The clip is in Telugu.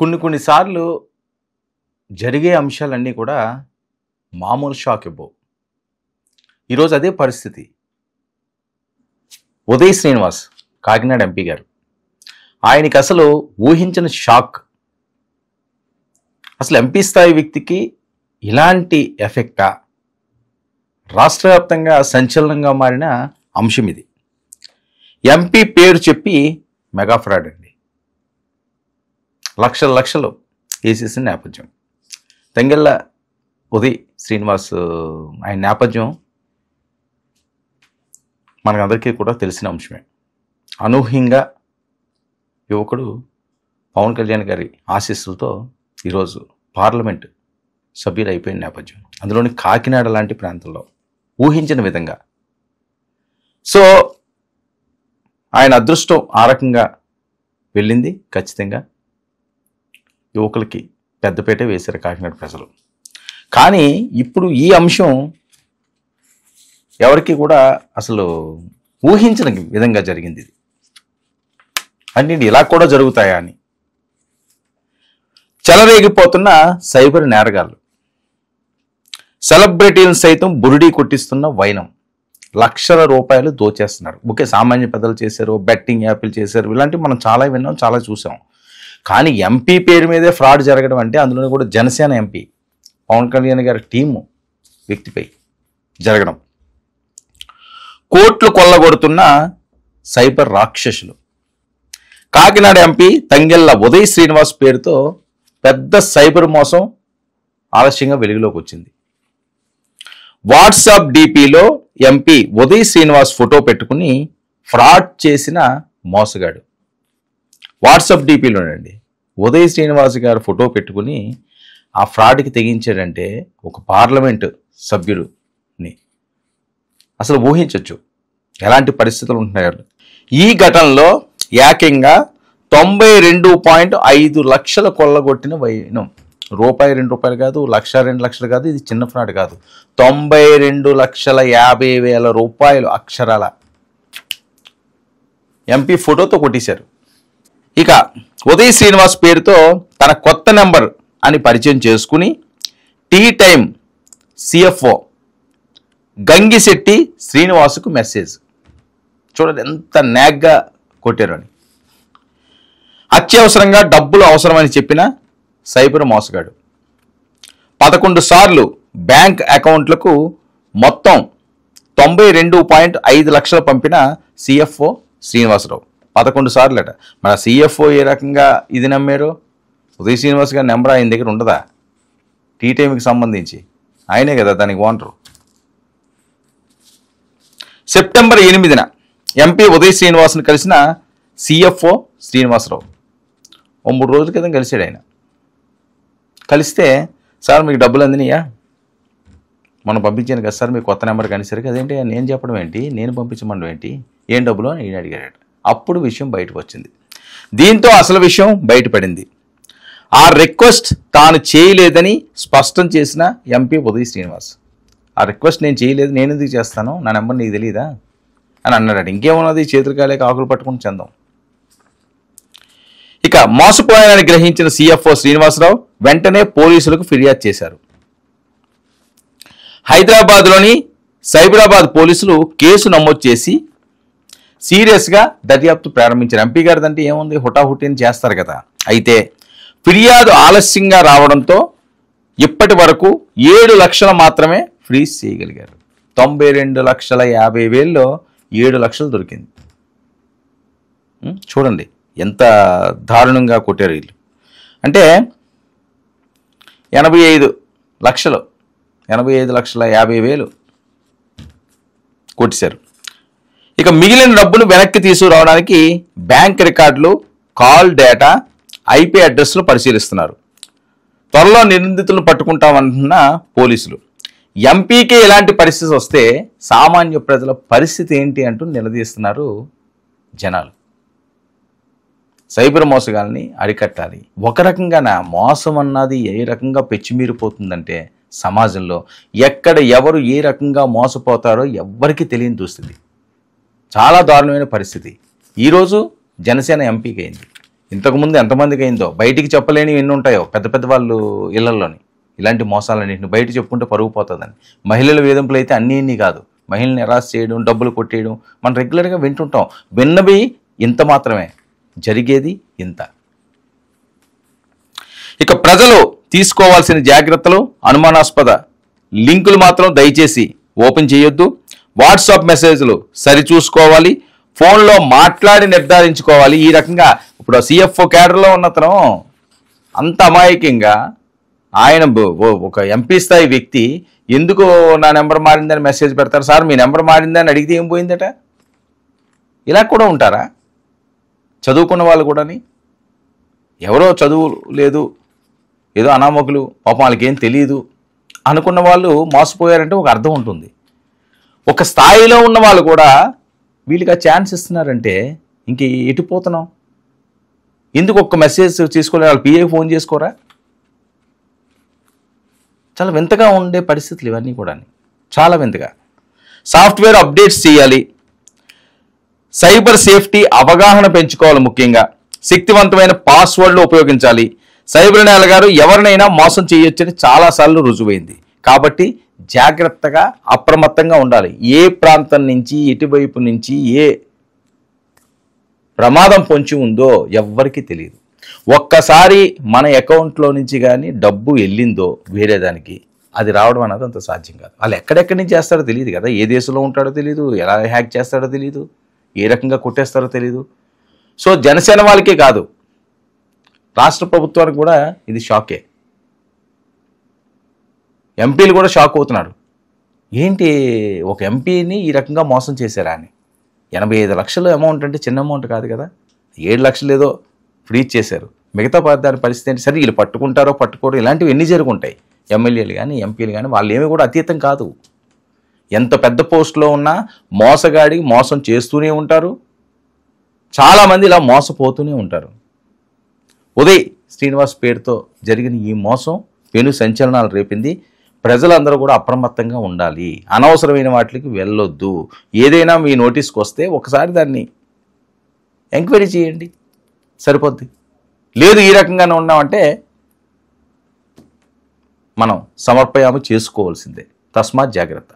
కొన్నిసార్లు జరిగే అంశాలన్నీ కూడా మామూలు షాక్ ఇవ్వవు. ఈరోజు అదే పరిస్థితి. ఉదయ్ శ్రీనివాస్ కాకినాడ ఎంపీ గారు, ఆయనకి అసలు ఊహించిన షాక్. అసలు ఎంపీ స్థాయి వ్యక్తికి ఇలాంటి ఎఫెక్టా? రాష్ట్ర వ్యాప్తంగా సంచలనంగా మారిన అంశం ఇది. ఎంపీ పేరు చెప్పి మెగా ఫ్రాడ్ అండి. లక్షలు వేసేసిన నేపథ్యం. తంగెళ్ళ ఉదయ్ శ్రీనివాస్ ఆయన నేపథ్యం మనకందరికీ కూడా తెలిసిన అంశమే. అనూహ్యంగా యువకుడు పవన్ కళ్యాణ్ గారి ఆశీస్సులతో ఈరోజు పార్లమెంట్ సభ్యులు అయిపోయిన నేపథ్యం, అందులోని కాకినాడ లాంటి ప్రాంతంలో ఊహించిన విధంగా. సో ఆయన అదృష్టం ఆ రకంగా వెళ్ళింది. ఖచ్చితంగా యువకులకి పెద్దపేట వేశారు కాకినాడ ప్రజలు. కానీ ఇప్పుడు ఈ అంశం ఎవరికి కూడా అసలు ఊహించిన విధంగా జరిగింది. ఇది అన్ని ఇలా కూడా జరుగుతాయా అని చెలరేగిపోతున్న సైబర్ నేరగాళ్ళు, సెలబ్రిటీలను సైతం బురిడీ కొట్టిస్తున్న వైనం. లక్షల రూపాయలు దోచేస్తున్నారు. ఓకే, సామాన్య పెద్దలు చేశారు, బెట్టింగ్ యాప్లు చేశారు, ఇలాంటివి మనం చాలా విన్నాం, చాలా చూసాం. కానీ ఎంపీ పేరు మీదే ఫ్రాడ్ జరగడం అంటే, అందులో కూడా జనసేన ఎంపీ పవన్ కళ్యాణ్ గారి టీము వ్యక్తిపై జరగడం. కోట్లు కొల్లగొడుతున్న సైబర్ రాక్షసులు. కాకినాడ ఎంపీ తంగెళ్ళ ఉదయ్ శ్రీనివాస్ పేరుతో పెద్ద సైబర్ మోసం ఆలస్యంగా వెలుగులోకి వచ్చింది. వాట్సాప్ డిపిలో ఎంపీ ఉదయ్ శ్రీనివాస్ ఫోటో పెట్టుకుని ఫ్రాడ్ చేసిన మోసగాడు. వాట్సాప్ డిపిలోనండి ఉదయ్ శ్రీనివాస్ గారు ఫోటో పెట్టుకుని ఆ ఫ్రాడ్కి తెగించాడంటే ఒక పార్లమెంటు సభ్యుడిని అసలు ఊహించవచ్చు ఎలాంటి పరిస్థితులు ఉంటున్నాయో. ఈ ఘటనలో ఏకంగా 92.5 లక్షల కొల్లగొట్టిన వైనం. రూపాయి 2 రూపాయలు కాదు, 1,02 లక్షలు కాదు, ఇది చిన్న ఫ్రాడ్ కాదు. 92,50,000 రూపాయలు అక్షరాల ఎంపీ ఫోటోతో కొట్టేశారు. ఇక ఉదయ్ శ్రీనివాస్ పేరుతో తన కొత్త నెంబర్ అని పరిచయం చేసుకుని టీ టైమ్ సిఎఫ్ఓ గంగిశెట్టి శ్రీనివాసుకు మెసేజ్. చూడండి ఎంత నాగ్గా కొట్టారు అని. అత్యవసరంగా డబ్బులు అవసరమని చెప్పిన సైబర్ మోసగాడు. 11 సార్లు బ్యాంక్ అకౌంట్లకు మొత్తం 92.5 లక్షలు పంపిన సిఎఫ్ఓ శ్రీనివాసరావు. 11 సార్లు అట. మన సిఎఫ్ఓ ఏ రకంగా ఇది నమ్మారు? ఉదయ్ శ్రీనివాస్ గారి నెంబర్ ఆయన దగ్గర ఉండదా? టీ టైంకి సంబంధించి ఆయనే కదా దానికి ఓనరు. సెప్టెంబర్ 8న ఎంపీ ఉదయ్ శ్రీనివాస్ను కలిసిన సిఎఫ్ఓ శ్రీనివాసరావు 3 రోజుల క్రితం కలిసాడు ఆయన. కలిస్తే, సార్ మీకు డబ్బులు అందినాయా? మనం పంపించాను కదా సార్, మీకు కొత్త నెంబర్ కనిసరికి. అదేంటి నేను చెప్పడం ఏంటి, నేను పంపించమండం ఏంటి, ఏం డబ్బులు అని ఈయన అడిగాడు. అప్పుడు విషయం బయటకు వచ్చింది. దీంతో అసలు విషయం బయటపడింది. ఆ రిక్వెస్ట్ తాను చేయలేదని స్పష్టం చేసిన ఎంపీ ఉదయ్ శ్రీనివాస్. ఆ రిక్వెస్ట్ నేను చేయలేదు, నేను ఎందుకు చేస్తాను, నా నెంబర్ నీకు తెలియదా అని అన్నాడు. ఇంకేమున్నది, చేతులు కాలేక ఆకులు పట్టుకుని చెందాం. ఇక మోసపోయానని గ్రహించిన సిఎఫ్ఓ శ్రీనివాసరావు వెంటనే పోలీసులకు ఫిర్యాదు చేశారు. హైదరాబాద్లోని సైబరాబాద్ పోలీసులు కేసు నమోదు చేసి సీరియస్గా దర్యాప్తు ప్రారంభించారు. ఎంపీ గారిదంటే ఏముంది, హుటాహుటిని చేస్తారు కదా. అయితే ఫిర్యాదు ఆలస్యంగా రావడంతో ఇప్పటి వరకు 7 లక్షలు మాత్రమే ఫ్రీజ్ చేయగలిగారు. 92,50,000లో 7 లక్షలు దొరికింది. చూడండి ఎంత దారుణంగా కొట్టారు వీళ్ళు. అంటే 85,50,000 కొట్టేశారు. ఇక మిగిలిన డబ్బును వెనక్కి తీసుకురావడానికి బ్యాంక్ రికార్డులు, కాల్ డేటా, ఐపీ అడ్రస్లు పరిశీలిస్తున్నారు. త్వరలో నిందితులను పట్టుకుంటామంటున్న పోలీసులు. ఎంపీకే ఇలాంటి పరిస్థితి వస్తే సామాన్య ప్రజల పరిస్థితి ఏంటి అంటూ నిలదీస్తున్నారు జనాలు. సైబర్ మోసగాల్ని అరికట్టాలి. ఒక రకంగా నా మోసం అన్నది ఏ రకంగా పెచ్చిమీరిపోతుందంటే సమాజంలో ఎక్కడ ఎవరు ఏ రకంగా మోసపోతారో ఎవ్వరికీ తెలియని దుస్థితి. చాలా దారుణమైన పరిస్థితి. ఈరోజు జనసేన ఎంపీకి అయింది. ఇంతకుముందు ఎంతమందికి అయిందో, బయటికి చెప్పలేని ఎన్ని ఉంటాయో పెద్ద పెద్ద వాళ్ళు ఇళ్లలోని. ఇలాంటి మోసాలన్నింటిని బయట చెప్పుకుంటే పరుగు పోతుందని. మహిళల వేధింపులు అయితే అన్నీ కాదు, మహిళని నిరాశ చేయడం, డబ్బులు కొట్టేయడం మనం రెగ్యులర్గా వింటుంటాం. విన్నవి ఇంత మాత్రమే, జరిగేది ఇంత. ఇక ప్రజలు తీసుకోవాల్సిన జాగ్రత్తలు: అనుమానాస్పద లింకులు మాత్రం దయచేసి ఓపెన్ చేయొద్దు. వాట్సాప్ మెసేజ్లు సరిచూసుకోవాలి. ఫోన్లో మాట్లాడి నిర్ధారించుకోవాలి. ఈ రకంగా ఇప్పుడు CFO క్యాడర్లో ఉన్నతను అంత అమాయకంగా ఆయన ఒక MP స్థాయి వ్యక్తి ఎందుకు నా నెంబర్ మారిందని మెసేజ్ పెడతారు? సార్ మీ నెంబర్ మారిందని అడిగితే ఏం పోయిందట? ఇలా కూడా ఉంటారా? చదువుకున్న వాళ్ళు కూడాని, ఎవరో చదువు లేదు, ఏదో అనామకులు, పాపం వాళ్ళకేం తెలియదు అనుకున్న వాళ్ళు మోసపోయారంటే ఒక అర్థం ఉంటుంది. ఒక స్థాయిలో ఉన్న వాళ్ళు కూడా వీళ్ళకి ఆ ఛాన్స్ ఇస్తున్నారంటే ఇంక ఎటుపోతున్నాం? ఎందుకు ఒక్క మెసేజ్ తీసుకోలే? వాళ్ళు PA ఫోన్ చేసుకోరా? చాలా వింతగా ఉండే పరిస్థితులు ఇవన్నీ కూడా, చాలా వింతగా. సాఫ్ట్వేర్ అప్డేట్స్ చేయాలి. సైబర్ సేఫ్టీ అవగాహన పెంచుకోవాలి. ముఖ్యంగా శక్తివంతమైన పాస్వర్డ్లు ఉపయోగించాలి. సైబర్ నేరగారు ఎవరినైనా మోసం చేయొచ్చని చాలాసార్లు రుజువైంది. కాబట్టి జాగ్రత్తగా అప్రమత్తంగా ఉండాలి. ఏ ప్రాంతం నుంచి, ఎటువైపు నుంచి ఏ ప్రమాదం పొంచి ఉందో ఎవ్వరికీ తెలియదు. ఒక్కసారి మన అకౌంట్లో నుంచి కానీ డబ్బు వెళ్ళిందో వేరే దానికి, అది రావడం అన్నది అంత సాధ్యం కాదు. వాళ్ళు ఎక్కడెక్కడి నుంచి చేస్తారో తెలియదు కదా, ఏ దేశంలో ఉంటాడో తెలియదు, ఎలా హ్యాక్ చేస్తాడో తెలియదు, ఏ రకంగా కొట్టేస్తారో తెలియదు. సో జనసేన వాళ్ళకే కాదు, రాష్ట్ర ప్రభుత్వానికి కూడా ఇది షాకే. ఎంపీలు కూడా షాక్ అవుతున్నారు. ఏంటి ఒక ఎంపీని ఈ రకంగా మోసం చేశారా అని. 85 లక్షల అమౌంట్ అంటే చిన్న అమౌంట్ కాదు కదా. 7 లక్షలు ఏదో ఫ్రీజ్ చేశారు. మిగతా దాని పరిస్థితి ఏంటి? సరే వీళ్ళు పట్టుకుంటారో పట్టుకోరో, ఇలాంటివి ఎన్ని జరుగుంటాయి. ఎమ్మెల్యేలు కానీ ఎంపీలు కానీ వాళ్ళు ఏమీ కూడా అతీతం కాదు. ఎంత పెద్ద పోస్టులో ఉన్నా మోసగాడికి మోసం చేస్తూనే ఉంటారు. చాలామంది ఇలా మోసపోతూనే ఉంటారు. ఉదయ్ శ్రీనివాస్ పేరుతో జరిగిన ఈ మోసం పెను సంచలనాలు రేపింది. ప్రజలందరూ కూడా అప్రమత్తంగా ఉండాలి. అనవసరమైన వాటికి వెళ్ళొద్దు. ఏదైనా మీ నోటీస్కి వస్తే ఒకసారి దాన్ని ఎంక్వైరీ చేయండి, సరిపోద్ది. లేదు ఈ రకంగానే ఉన్నామంటే మనం సమర్పయాము చేసుకోవాల్సిందే. తస్మాత్ జాగ్రత్త.